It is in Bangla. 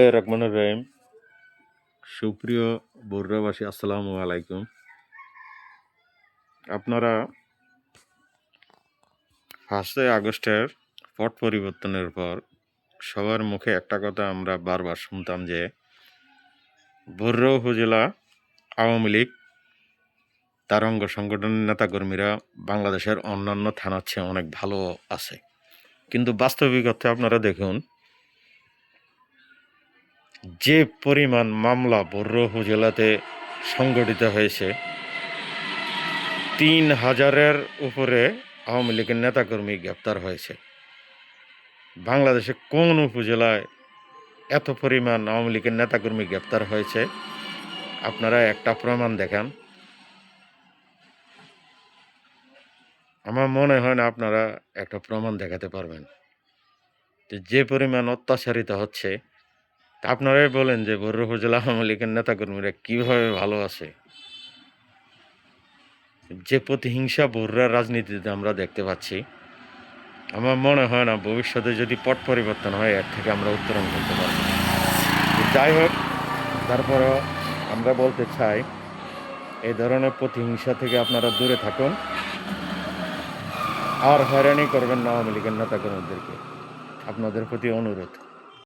রহমানুর রহিম। সুপ্রিয় বগুড়াবাসী, আসসালামু আলাইকুম। আপনারা 1 আগস্টের পট পরিবর্তনের পর সবার মুখে একটা কথা আমরা বারবার শুনতাম যে বগুড়া উপজেলা আওয়ামী লীগ তার অঙ্গ সংগঠনের নেতাকর্মীরা বাংলাদেশের অন্যান্য থানার চেয়ে অনেক ভালো আছে। কিন্তু বাস্তবিক অর্থে আপনারা দেখুন, যে পরিমাণ মামলা বগুড়া উপজেলাতে সংগঠিত হয়েছে, ৩,০০০-এর উপরে আওয়ামী লীগের নেতাকর্মী গ্রেপ্তার হয়েছে। বাংলাদেশে কোন উপজেলায় এত পরিমাণ আওয়ামী লীগের নেতাকর্মী গ্রেপ্তার হয়েছে? আপনারা একটা প্রমাণ দেখান। আমার মনে হয় না আপনারা একটা প্রমাণ দেখাতে পারবেন। যে পরিমাণ অত্যাচারিত হচ্ছে, তা আপনারাই বলেন যে বগুড়া উপজেলা আওয়ামী লীগের নেতাকর্মীরা কীভাবে ভালো আছে। যে প্রতিহিংসা বগুড়ার রাজনীতিতে আমরা দেখতে পাচ্ছি, আমার মনে হয় না ভবিষ্যতে যদি পট পরিবর্তন হয় এর থেকে আমরা উত্তরণ করতে পারব। যাই হোক, তারপরেও আমরা বলতে চাই, এই ধরনের প্রতিহিংসা থেকে আপনারা দূরে থাকুন, আর হয়রানি করবেন না আওয়ামী লীগের নেতাকর্মীদেরকে। আপনাদের প্রতি অনুরোধ।